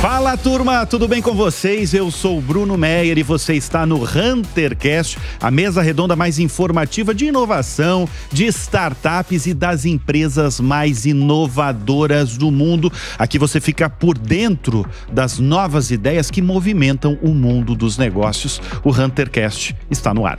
Fala, turma, tudo bem com vocês? Eu sou o Bruno Meyer e você está no HunterCast, a mesa redonda mais informativa de inovação, de startups e das empresas mais inovadoras do mundo. Aqui você fica por dentro das novas ideias que movimentam o mundo dos negócios. O HunterCast está no ar.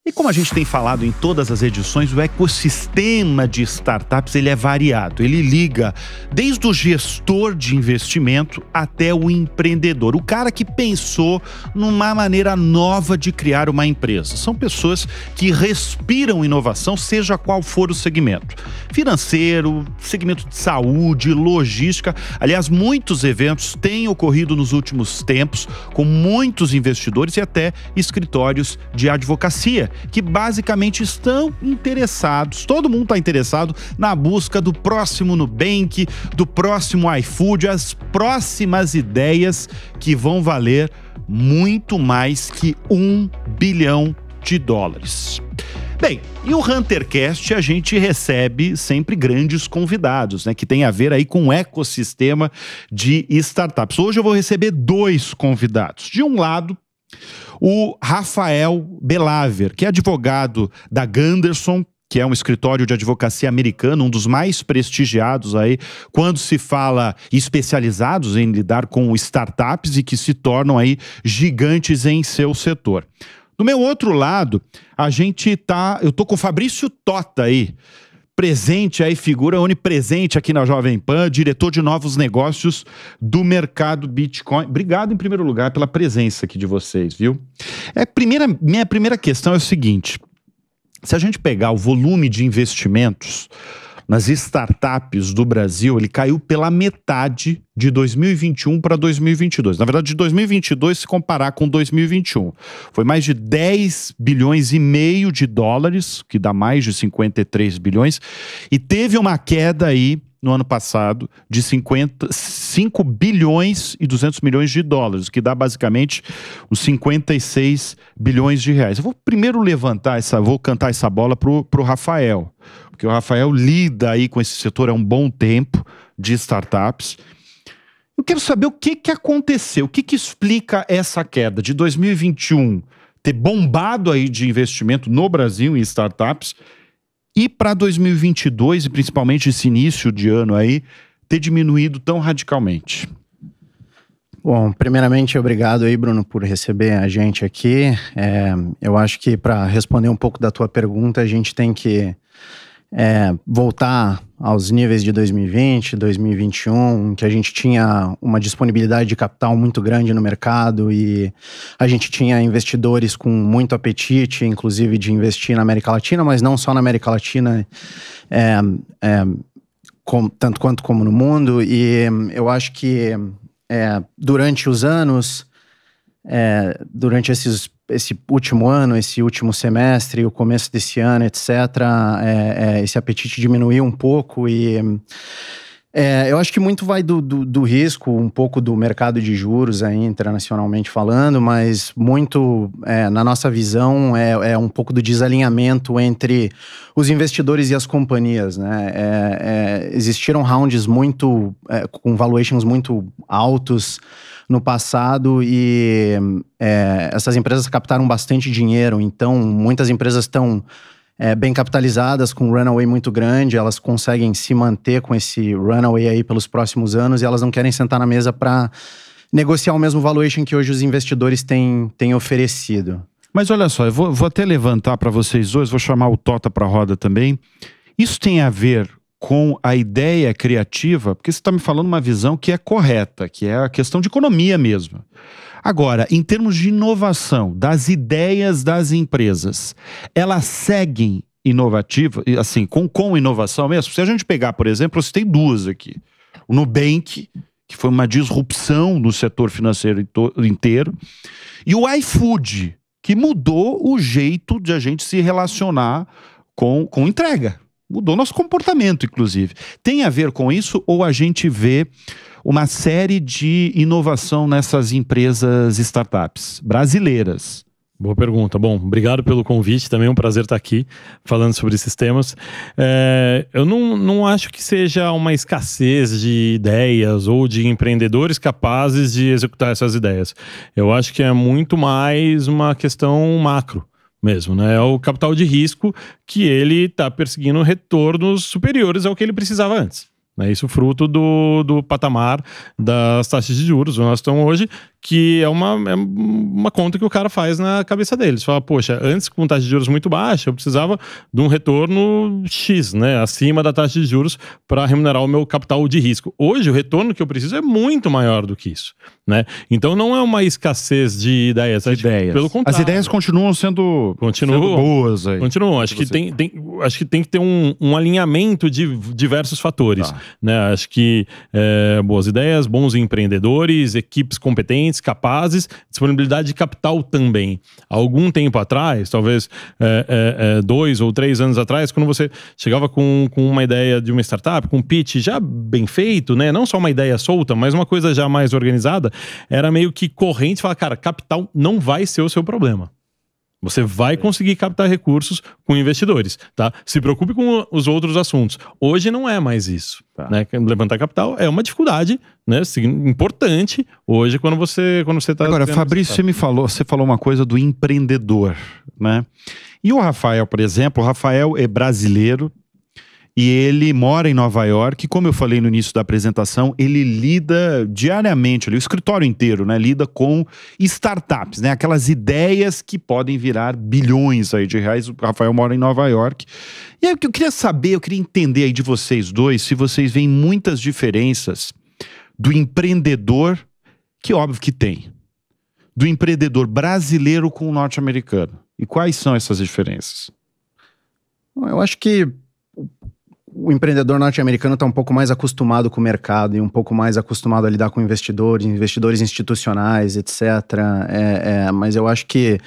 E como a gente tem falado em todas as edições, o ecossistema de startups ele é variado. Ele liga desde o gestor de investimento até o empreendedor, o cara que pensou numa maneira nova de criar uma empresa. São pessoas que respiram inovação, seja qual for o segmento. Financeiro, segmento de saúde, logística. Aliás, muitos eventos têm ocorrido nos últimos tempos com muitos investidores e até escritórios de advocacia, que basicamente estão interessados, todo mundo está interessado na busca do próximo Nubank, do próximo iFood, as próximas ideias que vão valer muito mais que $1 bilhão. Bem, e o HunterCast a gente recebe sempre grandes convidados, né, que tem a ver aí com o ecossistema de startups. Hoje eu vou receber dois convidados. De um lado, o Rafael Belaver, que é advogado da Gunderson, que é um escritório de advocacia americano, um dos mais prestigiados aí, quando se fala especializados em lidar com startups e que se tornam aí gigantes em seu setor. Do meu outro lado, eu tô com o Fabrício Tota aí, presente aí, figura onipresente aqui na Jovem Pan, diretor de novos negócios do mercado Bitcoin. Obrigado em primeiro lugar pela presença aqui de vocês, viu? Minha primeira questão é o seguinte: se a gente pegar o volume de investimentos nas startups do Brasil, ele caiu pela metade de 2021 para 2022. Na verdade, de 2022, se comparar com 2021, foi mais de 10 bilhões e meio de dólares, que dá mais de 53 bilhões, e teve uma queda aí no ano passado de 5 bilhões e 200 milhões de dólares, que dá basicamente os 56 bilhões de reais. Eu vou primeiro vou cantar essa bola pro Rafael, porque o Rafael lida aí com esse setor há um bom tempo de startups. Eu quero saber o que aconteceu, o que explica essa queda de 2021 ter bombado aí de investimento no Brasil em startups e para 2022, e principalmente esse início de ano aí, ter diminuído tão radicalmente. Bom, primeiramente, obrigado aí, Bruno, por receber a gente aqui. Eu acho que para responder um pouco da tua pergunta, a gente tem que voltar aos níveis de 2020, 2021, que a gente tinha uma disponibilidade de capital muito grande no mercado e a gente tinha investidores com muito apetite, inclusive de investir na América Latina, mas não só na América Latina, tanto quanto como no mundo. E eu acho que durante os anos, durante esse último ano, esse último semestre, o começo desse ano, etc., esse apetite diminuiu um pouco e eu acho que muito vai do risco, um pouco do mercado de juros aí, internacionalmente falando, mas muito, na nossa visão, um pouco do desalinhamento entre os investidores e as companhias, né? Existiram rounds com valuations muito altos no passado e essas empresas captaram bastante dinheiro, então muitas empresas estão bem capitalizadas, com um runaway muito grande, elas conseguem se manter com esse runaway aí pelos próximos anos e elas não querem sentar na mesa para negociar o mesmo valuation que hoje os investidores têm oferecido. Mas olha só, eu vou até levantar para vocês dois, vou chamar o Tota para a roda também. Isso tem a ver com a ideia criativa, porque você está me falando uma visão que é correta, que é a questão de economia mesmo. Agora, em termos de inovação, das ideias das empresas, elas seguem inovativas, assim, com inovação mesmo? Se a gente pegar, por exemplo, eu citei duas aqui. O Nubank, que foi uma disrupção no setor financeiro inteiro, e o iFood, que mudou o jeito de a gente se relacionar com entrega. Mudou nosso comportamento, inclusive. Tem a ver com isso ou a gente vê uma série de inovação nessas empresas startups brasileiras? Boa pergunta. Bom, obrigado pelo convite, também é um prazer estar aqui falando sobre esses temas. Eu não acho que seja uma escassez de ideias ou de empreendedores capazes de executar essas ideias. Eu acho que é muito mais uma questão macro mesmo, né? É o capital de risco que ele está perseguindo retornos superiores ao que ele precisava antes. Isso fruto do patamar das taxas de juros onde nós estamos hoje, que é uma conta que o cara faz na cabeça deles. Fala, poxa, antes com taxa de juros muito baixa, eu precisava de um retorno X, né, acima da taxa de juros para remunerar o meu capital de risco. Hoje, o retorno que eu preciso é muito maior do que isso, né? Então, não é uma escassez de ideias. Pelo contrário. As ideias continuam sendo boas aí. Continuam. Acho que tem que ter um alinhamento de diversos fatores. Né? Acho que boas ideias, bons empreendedores, equipes competentes, capazes, disponibilidade de capital também. Há algum tempo atrás, talvez 2 ou 3 anos atrás, quando você chegava com uma ideia de uma startup, com um pitch já bem feito, né? Não só uma ideia solta, mas uma coisa já mais organizada, era meio que corrente, falar, cara, capital não vai ser o seu problema. Você vai conseguir captar recursos com investidores, tá? Se preocupe com os outros assuntos. Hoje não é mais isso, né? Levantar capital é uma dificuldade, né? Importante hoje quando você está... Agora, Fabrício, você falou uma coisa do empreendedor, né? E o Rafael, por exemplo, o Rafael é brasileiro e ele mora em Nova York, como eu falei no início da apresentação, ele lida diariamente, o escritório inteiro, né, lida com startups, né, aquelas ideias que podem virar bilhões aí de reais. O Rafael mora em Nova York. E aí, o que eu queria saber, eu queria entender aí de vocês dois, se vocês veem muitas diferenças do empreendedor, que óbvio que tem, do empreendedor brasileiro com o norte-americano. E quais são essas diferenças? Eu acho que o empreendedor norte-americano está um pouco mais acostumado com o mercado e um pouco mais acostumado a lidar com investidores institucionais, etc. Mas eu acho que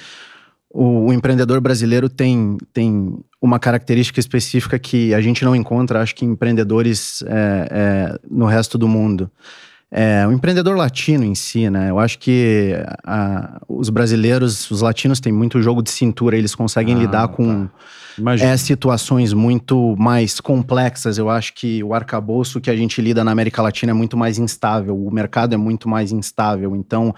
o empreendedor brasileiro tem uma característica específica que a gente não encontra, acho que, em empreendedores no resto do mundo. O empreendedor latino em si, né? Eu acho que os brasileiros, os latinos têm muito jogo de cintura, eles conseguem lidar com situações muito mais complexas. Eu acho que o arcabouço que a gente lida na América Latina é muito mais instável, o mercado é muito mais instável. Então,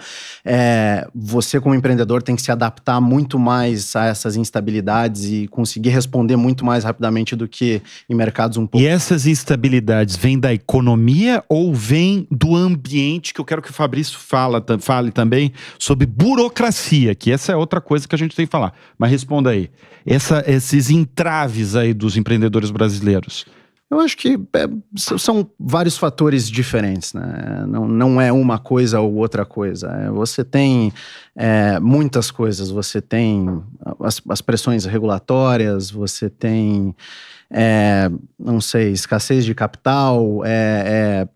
você como empreendedor tem que se adaptar muito mais a essas instabilidades e conseguir responder muito mais rapidamente do que em mercados um pouco... E essas instabilidades vêm da economia ou vêm do ambiente, que eu quero que o Fabrício fale também sobre burocracia, que essa é outra coisa que a gente tem que falar. Mas responda aí. Esses entraves aí dos empreendedores brasileiros. Eu acho que são vários fatores diferentes, né? Não é uma coisa ou outra coisa. Você tem muitas coisas. Você tem as pressões regulatórias, você tem... não sei, escassez de capital,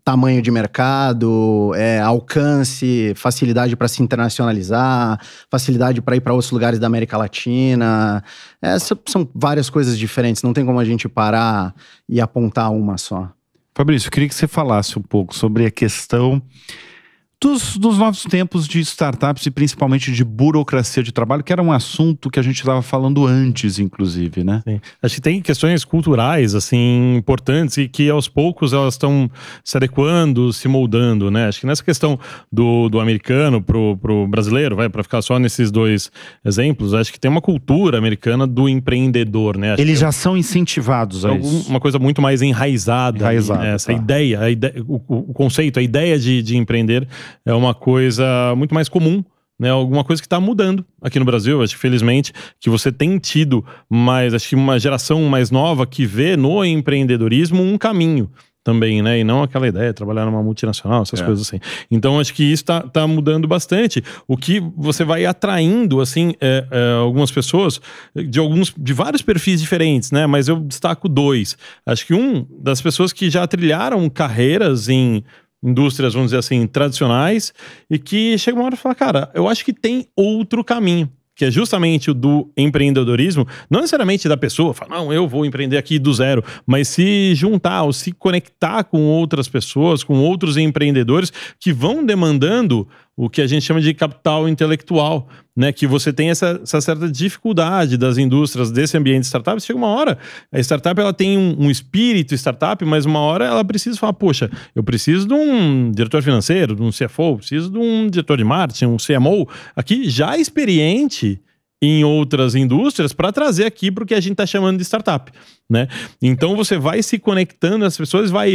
tamanho de mercado, alcance, facilidade para se internacionalizar, facilidade para ir para outros lugares da América Latina. São várias coisas diferentes, não tem como a gente parar e apontar uma só. Fabrício, eu queria que você falasse um pouco sobre a questão dos novos tempos de startups e principalmente de burocracia de trabalho, que era um assunto que a gente estava falando antes, inclusive, né? Sim. Acho que tem questões culturais, assim, importantes e que aos poucos elas estão se adequando, se moldando, né? Acho que nessa questão do americano pro brasileiro, para ficar só nesses dois exemplos, acho que tem uma cultura americana do empreendedor, né? Eles já são incentivados a isso. Uma coisa muito mais enraizada. Né? Essa ideia, o conceito, a ideia de empreender é uma coisa muito mais comum, né? Alguma coisa que está mudando aqui no Brasil. Acho que, felizmente, que você tem tido acho que uma geração mais nova que vê no empreendedorismo um caminho também, né? E não aquela ideia de trabalhar numa multinacional, essas coisas assim. Então, acho que isso tá mudando bastante. O que você vai atraindo, assim, algumas pessoas de vários perfis diferentes, né? Mas eu destaco 2. Acho que das pessoas que já trilharam carreiras em indústrias, vamos dizer assim, tradicionais, e que chega uma hora e fala, cara, eu acho que tem outro caminho, que é justamente o do empreendedorismo, não necessariamente da pessoa, fala, não, eu vou empreender aqui do zero, mas se juntar ou se conectar com outras pessoas, com outros empreendedores que vão demandando o que a gente chama de capital intelectual, né? Que você tem essa certa dificuldade das indústrias desse ambiente de startup. Chega uma hora, a startup ela tem um espírito startup, mas uma hora ela precisa falar, poxa, eu preciso de um diretor financeiro, de um CFO, preciso de um diretor de marketing, um CMO, aqui já experiente em outras indústrias para trazer aqui para o que a gente está chamando de startup, né? Então você vai se conectando, as pessoas vai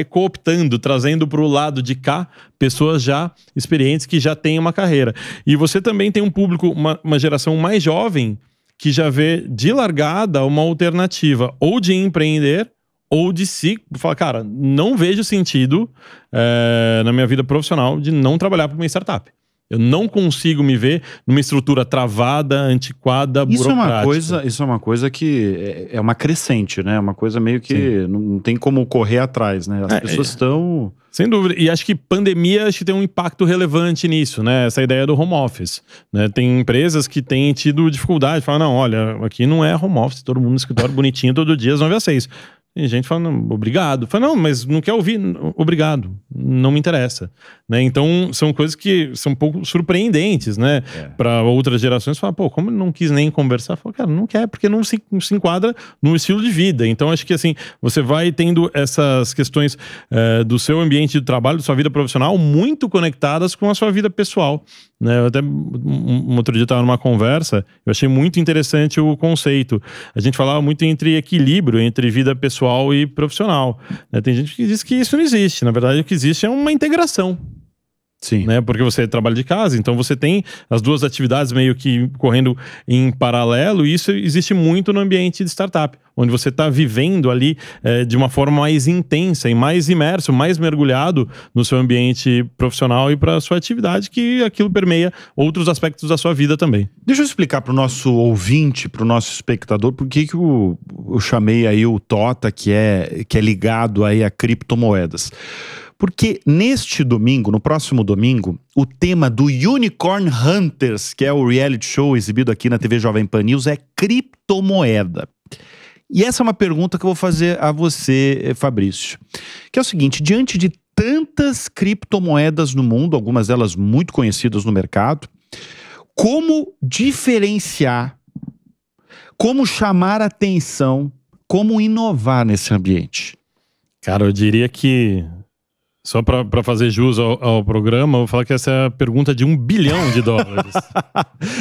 cooptando, trazendo para o lado de cá pessoas já experientes que já têm uma carreira. E você também tem um público, uma geração mais jovem que já vê de largada uma alternativa ou de empreender ou de falar, cara, não vejo sentido na minha vida profissional de não trabalhar para uma startup. Eu não consigo me ver numa estrutura travada, antiquada, burocrática. Isso é uma coisa que é uma crescente, né? É uma coisa meio que não tem como correr atrás, né? As pessoas estão... Sem dúvida. E acho que pandemia tem um impacto relevante nisso, né? Essa ideia do home office, né? Tem empresas que têm tido dificuldade. Falam, não, olha, aqui não é home office, todo mundo no escritório bonitinho todo dia, às 9 às 6. E gente fala, não, obrigado. Fala, não, mas não quer ouvir? Obrigado. Não me interessa. Né? Então, são coisas que são um pouco surpreendentes, né? Para outras gerações, falar, pô, como ele não quis nem conversar? Fala, cara, não quer, porque não se enquadra no estilo de vida. Então, acho que assim, você vai tendo essas questões do seu ambiente de trabalho, da sua vida profissional, muito conectadas com a sua vida pessoal. Né? Eu até um outro dia estava numa conversa, eu achei muito interessante o conceito. A gente falava muito entre equilíbrio, entre vida pessoal e profissional. Né? Tem gente que diz que isso não existe. Na verdade, o que existe é uma integração. Sim. Né? Porque você trabalha de casa, então você tem as duas atividades meio que correndo em paralelo, e isso existe muito no ambiente de startup, onde você está vivendo ali de uma forma mais intensa e mais imerso, mais mergulhado no seu ambiente profissional e para a sua atividade, que aquilo permeia outros aspectos da sua vida também. Deixa eu explicar para o nosso ouvinte, para o nosso espectador, por que eu chamei aí o Tota, que é ligado aí a criptomoedas. Porque neste domingo, no próximo domingo, o tema do Unicorn Hunters, que é o reality show exibido aqui na TV Jovem Pan News, é criptomoeda. E essa é uma pergunta que eu vou fazer a você, Fabrício. Que é o seguinte, diante de tantas criptomoedas no mundo, algumas delas muito conhecidas no mercado, como diferenciar, como chamar atenção, como inovar nesse ambiente? Cara, eu diria que... Só para fazer jus ao programa, eu vou falar que essa é a pergunta de $1 bilhão.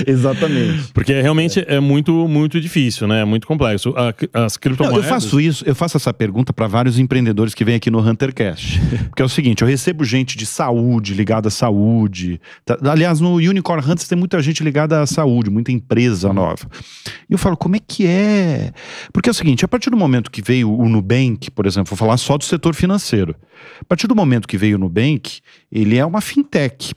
Exatamente. Porque realmente é muito, muito difícil, né? É muito complexo. As criptomoedas... Eu faço essa pergunta para vários empreendedores que vêm aqui no HunterCast. Porque é o seguinte, eu recebo gente de saúde, ligada à saúde. Aliás, no Unicorn Hunters tem muita gente ligada à saúde, muita empresa nova. E eu falo, como é que é? Porque é o seguinte, a partir do momento que veio o Nubank, por exemplo, vou falar só do setor financeiro. A partir do momento que veio o Nubank, ele é uma fintech.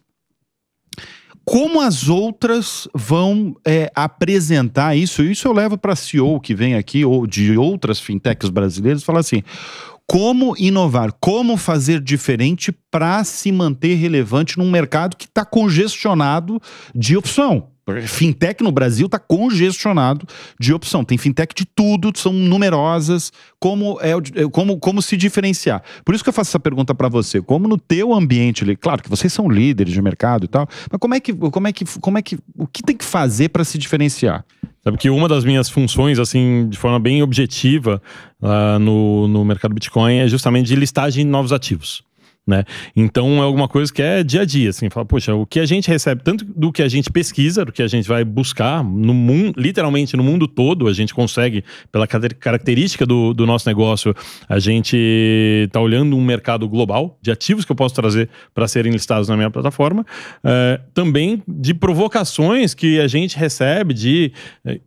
Como as outras vão apresentar isso? Isso eu levo para CEO que vem aqui, ou de outras fintechs brasileiras, falar assim, como inovar, como fazer diferente para se manter relevante num mercado que está congestionado de opção. Fintech no Brasil está congestionado de opção. Tem fintech de tudo, são numerosas. Como se diferenciar? Por isso que eu faço essa pergunta para você. Como no teu ambiente, claro que vocês são líderes de mercado e tal, mas o que tem que fazer para se diferenciar? Sabe que uma das minhas funções, assim, de forma bem objetiva no mercado Bitcoin é justamente de listagem de novos ativos. Né? Então é alguma coisa que é dia a dia, assim, fala, poxa, o que a gente recebe, tanto do que a gente pesquisa, do que a gente vai buscar no mundo, literalmente no mundo todo, a gente consegue, pela característica do nosso negócio, a gente tá olhando um mercado global de ativos que eu posso trazer para serem listados na minha plataforma, também de provocações que a gente recebe de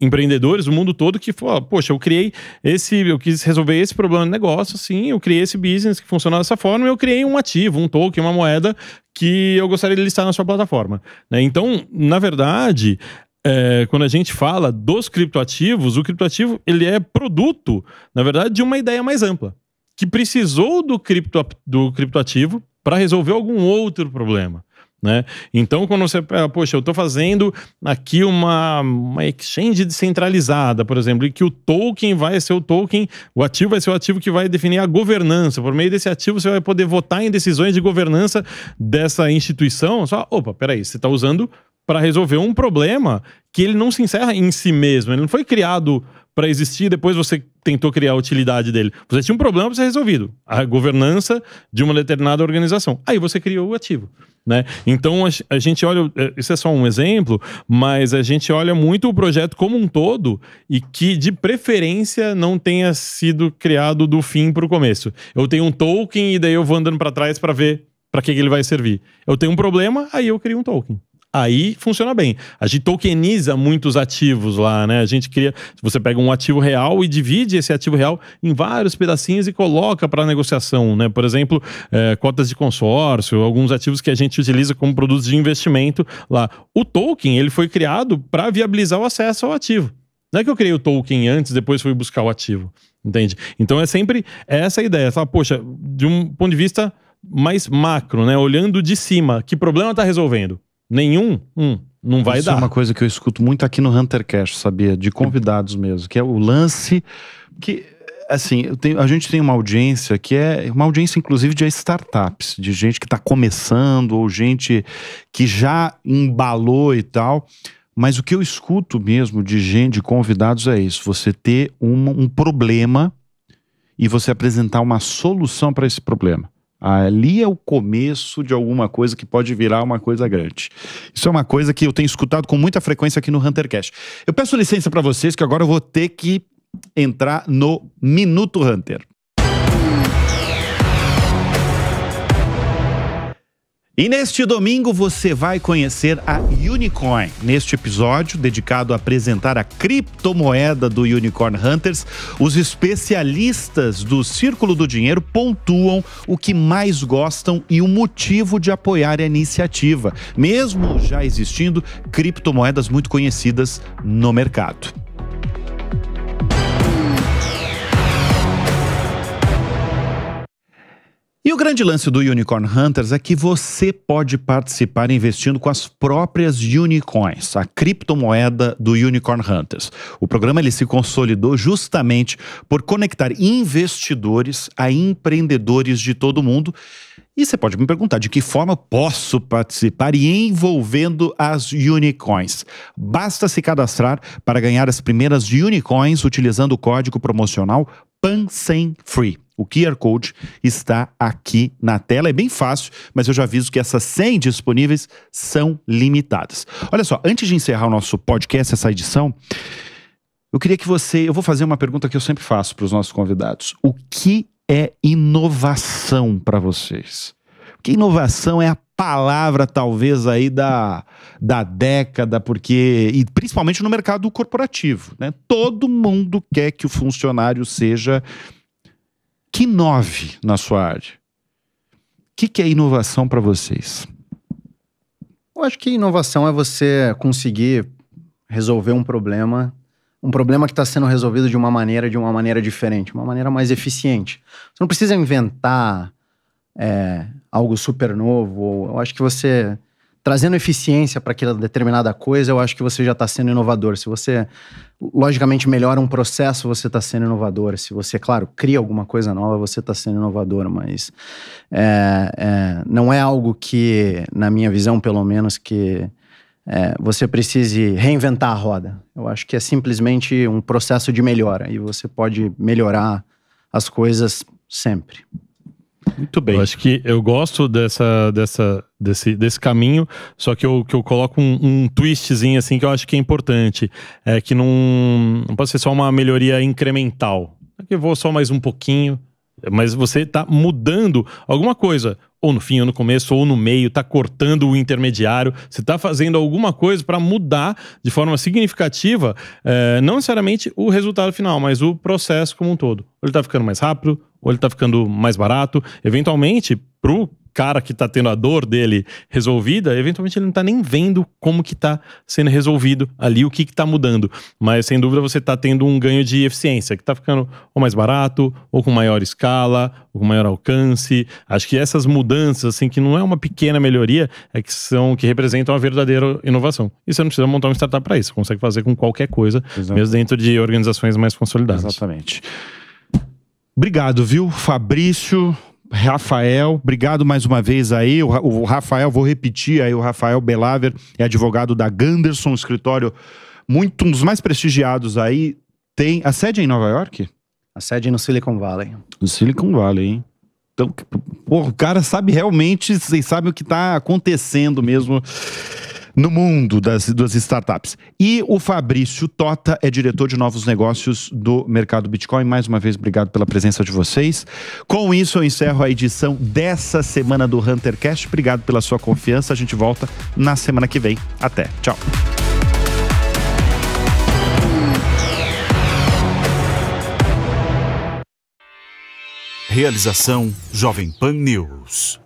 empreendedores do mundo todo que falam, poxa, eu quis resolver esse problema de negócio, sim, eu criei esse business que funciona dessa forma, eu criei um ativo, um token, uma moeda que eu gostaria de listar na sua plataforma. Né? Então, na verdade, quando a gente fala dos criptoativos, o criptoativo ele é produto, na verdade, de uma ideia mais ampla, que precisou do criptoativo para resolver algum outro problema. né? Então, quando você, poxa, eu estou fazendo aqui uma exchange descentralizada, por exemplo, e que o token vai ser o token, o ativo vai ser o ativo que vai definir a governança. Por meio desse ativo, você vai poder votar em decisões de governança dessa instituição. Só, opa, peraí, você está usando para resolver um problema que ele não se encerra em si mesmo. Ele não foi criado para existir, depois você tentou criar a utilidade dele. Você tinha um problema para ser resolvido. A governança de uma determinada organização. Aí você criou o ativo, né? Então a gente olha, isso é só um exemplo, mas a gente olha muito o projeto como um todo e que de preferência não tenha sido criado do fim para o começo. Eu tenho um token e daí eu vou andando para trás para ver para que ele vai servir. Eu tenho um problema, aí eu crio um token. Aí funciona bem. A gente tokeniza muitos ativos lá, né? A gente cria... Você pega um ativo real e divide esse ativo real em vários pedacinhos e coloca para negociação, né? Por exemplo, cotas de consórcio, alguns ativos que a gente utiliza como produtos de investimento lá. O token, ele foi criado para viabilizar o acesso ao ativo. Não é que eu criei o token antes, depois fui buscar o ativo. Entende? Então é sempre essa a ideia. Fala, poxa, de um ponto de vista mais macro, né? Olhando de cima, que problema está resolvendo? Nenhum? Não vai dar. Isso é uma coisa que eu escuto muito aqui no HunterCast, sabia? De convidados mesmo, que é o lance que, assim, a gente tem uma audiência que é uma audiência, inclusive, de startups, de gente que está começando ou gente que já embalou e tal. Mas o que eu escuto mesmo de gente, de convidados é isso. Você ter um problema e você apresentar uma solução para esse problema. Ali é o começo de alguma coisa que pode virar uma coisa grande. Isso é uma coisa que eu tenho escutado com muita frequência aqui no HunterCast. Eu peço licença para vocês, que agora eu vou ter que entrar no Minuto Hunter. E neste domingo você vai conhecer a Unicoin. Neste episódio, dedicado a apresentar a criptomoeda do Unicorn Hunters, os especialistas do Círculo do Dinheiro pontuam o que mais gostam e o motivo de apoiar a iniciativa, mesmo já existindo criptomoedas muito conhecidas no mercado. E o grande lance do Unicorn Hunters é que você pode participar investindo com as próprias Unicoins, a criptomoeda do Unicorn Hunters. O programa ele se consolidou justamente por conectar investidores a empreendedores de todo mundo. E você pode me perguntar de que forma posso participar e envolvendo as Unicoins. Basta se cadastrar para ganhar as primeiras Unicoins utilizando o código promocional PAN100FREE. O QR Code está aqui na tela, é bem fácil, mas eu já aviso que essas 100 disponíveis são limitadas. Olha só, antes de encerrar o nosso podcast, essa edição, eu queria que eu vou fazer uma pergunta que eu sempre faço para os nossos convidados. O que é inovação para vocês? Porque inovação é a palavra talvez aí da década, porque, e principalmente no mercado corporativo, né? Todo mundo quer que o funcionário seja... que inove na sua área. O que é inovação para vocês? Eu acho que inovação é você conseguir resolver um problema que está sendo resolvido de uma maneira diferente, uma maneira mais eficiente. Você não precisa inventar algo super novo. Eu acho que você, trazendo eficiência para aquela determinada coisa, eu acho que você já está sendo inovador. Se você, logicamente, melhora um processo, você está sendo inovador. Se você, claro, cria alguma coisa nova, você está sendo inovador. Mas não é algo que, na minha visão, pelo menos, que você precise reinventar a roda. Eu acho que é simplesmente um processo de melhora. E você pode melhorar as coisas sempre. Muito bem. Eu acho que eu gosto desse caminho, só que eu coloco um twistzinho assim que eu acho que é importante. É que não pode ser só uma melhoria incremental. É que eu vou só mais um pouquinho, mas você está mudando alguma coisa, ou no fim, ou no começo, ou no meio, está cortando o intermediário, você está fazendo alguma coisa para mudar de forma significativa, não necessariamente o resultado final, mas o processo como um todo. Ele está ficando mais rápido, ou ele tá ficando mais barato. Eventualmente, pro cara que tá tendo a dor dele resolvida, eventualmente ele não tá nem vendo como que tá sendo resolvido ali, o que tá mudando. Mas sem dúvida você tá tendo um ganho de eficiência, que tá ficando ou mais barato, ou com maior escala, ou com maior alcance. Acho que essas mudanças, assim, que não é uma pequena melhoria, que representam a verdadeira inovação. E você não precisa montar uma startup para isso, você consegue fazer com qualquer coisa, mesmo dentro de organizações mais consolidadas. Exatamente. Obrigado, viu, Fabrício, Rafael, obrigado mais uma vez aí. O Rafael, vou repetir aí, o Rafael Belaver é advogado da Gunderson, um escritório um dos mais prestigiados aí. Tem a sede em Nova York? A sede no Silicon Valley. No Silicon Valley, hein? Então, o cara sabe realmente, vocês sabem o que está acontecendo mesmo no mundo das startups. E o Fabrício Tota é diretor de novos negócios do mercado Bitcoin. Mais uma vez, obrigado pela presença de vocês. Com isso, eu encerro a edição dessa semana do HunterCast. Obrigado pela sua confiança. A gente volta na semana que vem. Até. Tchau. Realização Jovem Pan News.